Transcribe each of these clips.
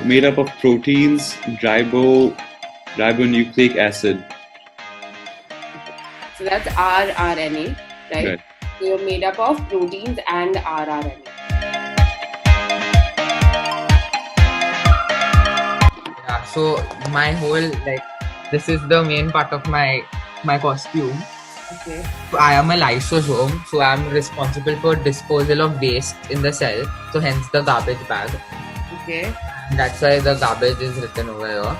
made up of proteins, ribonucleic acid. So that's rRNA, right? Right. So you're made up of proteins and rRNA. Yeah, so my whole this is the main part of my costume. Okay. So I am a lysosome, so I am responsible for disposal of waste in the cell. So hence the garbage bag. Okay. That's why the garbage is written over here.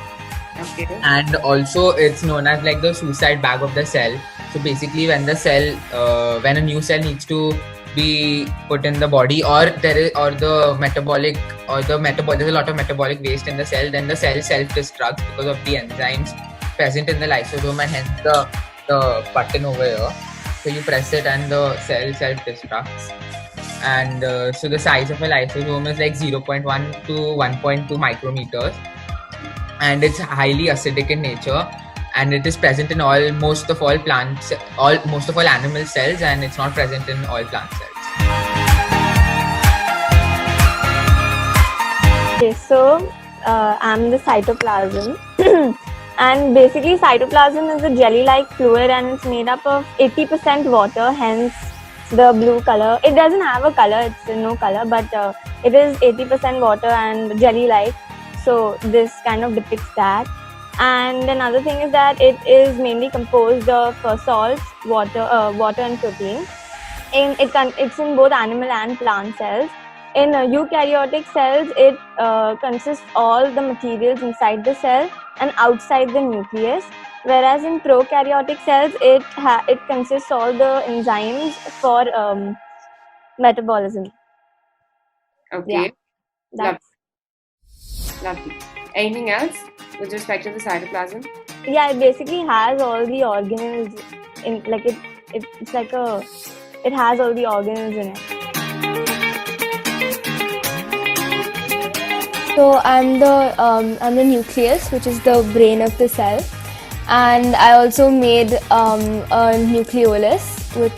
Okay. And also it's known as like the suicide bag of the cell. So basically when the cell, when a new cell needs to be put in the body, or there's a lot of metabolic waste in the cell, then the cell self-destructs because of the enzymes present in the lysosome, and hence the button over here. So you press it and the cell self-destructs. And so the size of a lysosome is like 0.1 to 1.2 micrometers, and it's highly acidic in nature, and it is present in most of all animal cells, and it's not present in all plant cells. Okay, so I'm the cytoplasm. And basically cytoplasm is a jelly-like fluid, and it's made up of 80% water, hence the blue color. It doesn't have a color, it's no color, but it is 80% water and jelly-like, so this kind of depicts that. And another thing is that it is mainly composed of salts, water and protein. It's in both animal and plant cells. In eukaryotic cells, it consists all the materials inside the cell and outside the nucleus, whereas in prokaryotic cells, it consists all the enzymes for metabolism. Okay. Yeah, that's Lovely. Anything else with respect to the cytoplasm? yeah. It basically has all the organelles in, like it's like it has all the organelles in it. So I'm the nucleus, which is the brain of the cell, and I also made a nucleolus with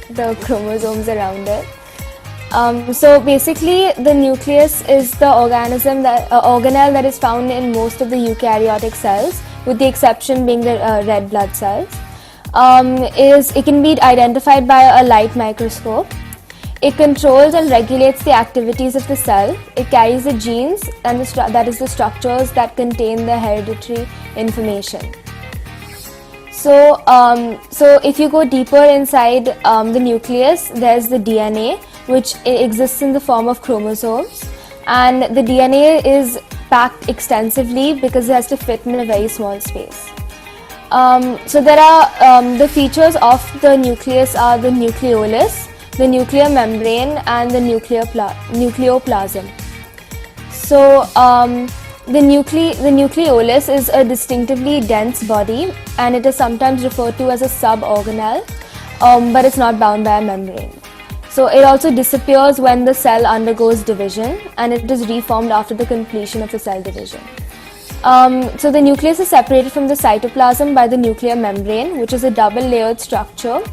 the chromosomes around it. So basically, the nucleus is the organelle that is found in most of the eukaryotic cells, with the exception being the red blood cells. It can be identified by a light microscope. It controls and regulates the activities of the cell. It carries the genes, and that is the structures that contain the hereditary information. So if you go deeper inside the nucleus, there's the DNA, which exists in the form of chromosomes, and the DNA is packed extensively because it has to fit in a very small space. So there are the features of the nucleus are the nucleolus, the nuclear membrane, and the nucleoplasm. So the nucleolus is a distinctively dense body, and it is sometimes referred to as a suborganelle, but it's not bound by a membrane. So it also disappears when the cell undergoes division, and it is reformed after the completion of the cell division. So the nucleus is separated from the cytoplasm by the nuclear membrane, which is a double-layered structure,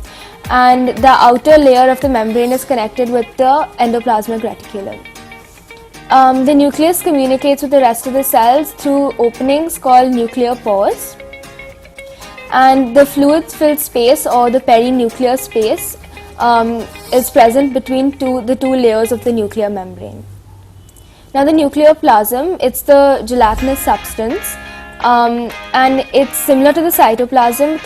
and the outer layer of the membrane is connected with the endoplasmic reticulum. The nucleus communicates with the rest of the cells through openings called nuclear pores, and the fluid-filled space, or the perinuclear space, is present between the two layers of the nuclear membrane. Now the nucleoplasm, it's the gelatinous substance, and it's similar to the cytoplasm,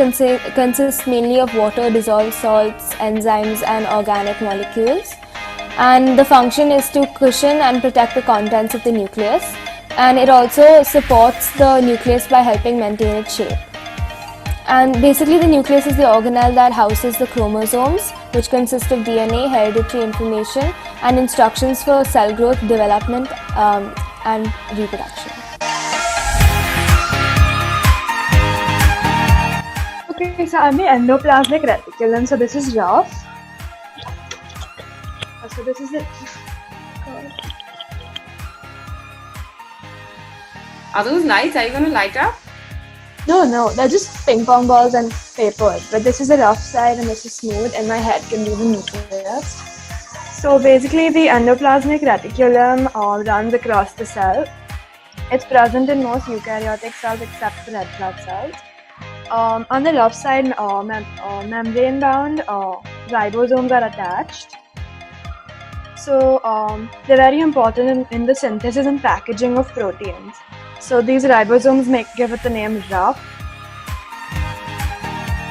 consists mainly of water, dissolved salts, enzymes, and organic molecules. And the function is to cushion and protect the contents of the nucleus, and it also supports the nucleus by helping maintain its shape. And basically the nucleus is the organelle that houses the chromosomes, which consist of DNA, hereditary information, and instructions for cell growth, development, and reproduction. Okay, so I'm the endoplasmic reticulum. So this is rough. So this is it. Are those lights? Are you going to light up? No, they're just ping pong balls and paper. But this is the rough side and this is smooth, and my head can do the nucleus. So basically, the endoplasmic reticulum runs across the cell. It's present in most eukaryotic cells except for red blood cells. On the left side, membrane-bound ribosomes are attached. So they're very important in the synthesis and packaging of proteins. So these ribosomes give it the name RUF.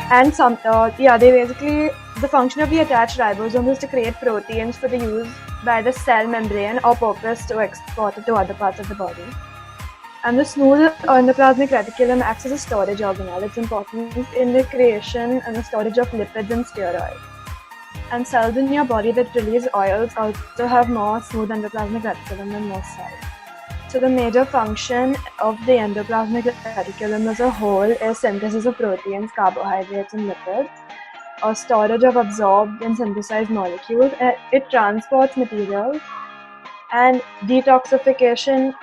And they basically, the function of the attached ribosomes is to create proteins for the use by the cell membrane or purpose to export it to other parts of the body. And the smooth endoplasmic reticulum acts as a storage organelle. It's important in the creation and the storage of lipids and steroids. And cells in your body that release oils also have more smooth endoplasmic reticulum than most cells. So the major function of the endoplasmic reticulum as a whole is synthesis of proteins, carbohydrates and lipids, or storage of absorbed and synthesized molecules. It transports materials and detoxification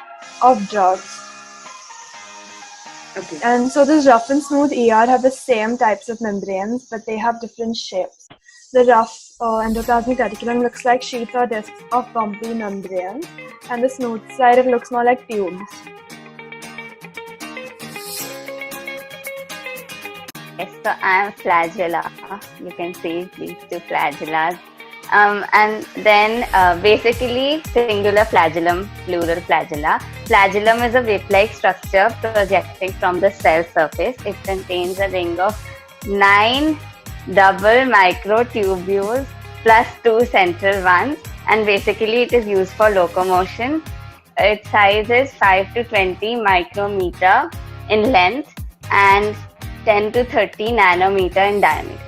of drugs. Okay. And so this rough and smooth ER have the same types of membranes, but they have different shapes. The rough endoplasmic reticulum looks like sheets or discs of bumpy membrane, and the smooth side, it looks more like tubes. Yes, so I am flagella. You can see these two flagellas. And then basically singular flagellum, plural flagella. Flagellum is a whip-like structure projecting from the cell surface. It contains a ring of 9 double microtubules plus 2 central ones, and basically it is used for locomotion. Its size is 5 to 20 micrometer in length and 10 to 30 nanometer in diameter.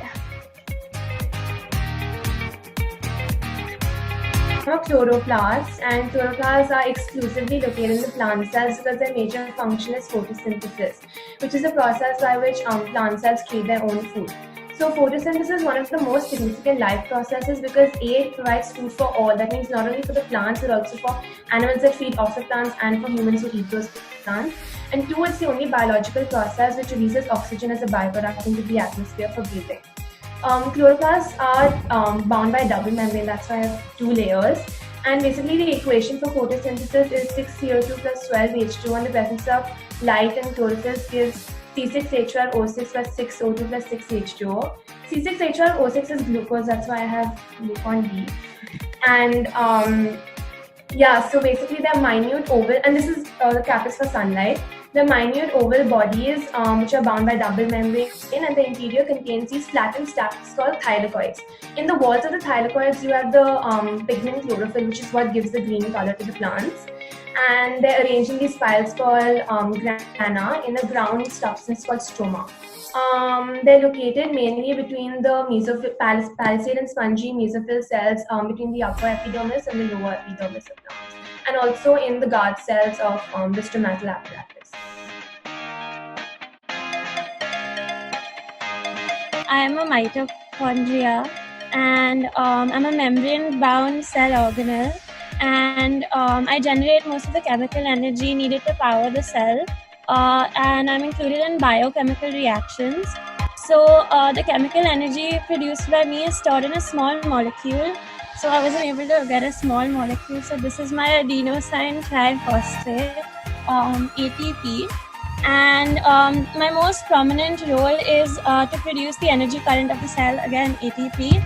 Chloroplasts, and chloroplasts are exclusively located in the plant cells because their major function is photosynthesis, which is a process by which plant cells create their own food. So photosynthesis is one of the most significant life processes because A, it provides food for all. That means not only for the plants but also for animals that feed off the plants and for humans who eat those plants. And 2, it's the only biological process which releases oxygen as a byproduct into the atmosphere for breathing. Chloroplasts are bound by a double membrane, that's why I have 2 layers. And basically the equation for photosynthesis is 6CO2 plus 12H2, and the presence of light and chlorophyll gives C6H12O6 plus 6O2 plus 6H2O. C6H12O6 is glucose, that's why I have glucon D. And so basically they're minute oval, and this is the cap is for sunlight. The minute oval bodies which are bound by double membrane, and the interior contains these flattened stacks called thylakoids. In the walls of the thylakoids you have the pigment chlorophyll, which is what gives the green color to the plants. And they're arranged in these spirals called grana in a ground substance called stroma. They're located mainly between the palisade and spongy mesophyll cells between the upper epidermis and the lower epidermis of plants, and also in the guard cells of the stomatal apparatus. I am a mitochondria, and I'm a membrane-bound cell organelle, and I generate most of the chemical energy needed to power the cell, and I'm included in biochemical reactions. So the chemical energy produced by me is stored in a small molecule. So I wasn't able to get a small molecule. So this is my adenosine triphosphate, ATP. And my most prominent role is to produce the energy current of the cell, again ATP,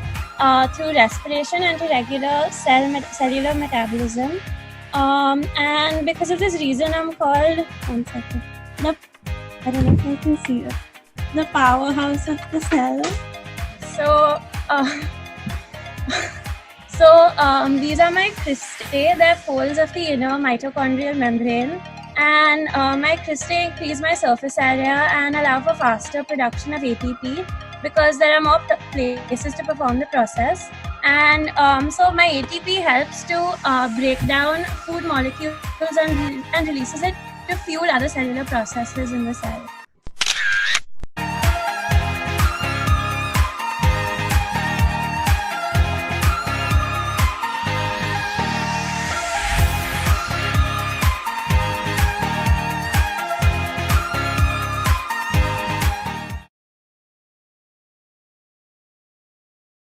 through respiration and to regular cellular metabolism. And because of this reason, I'm called, one second, I don't know if you can see it, the powerhouse of the cell. So these are my cristae. They're folds of the inner mitochondrial membrane. And my cristae increase my surface area and allow for faster production of ATP because there are more places to perform the process. And so my ATP helps to break down food molecules and releases it to fuel other cellular processes in the cell.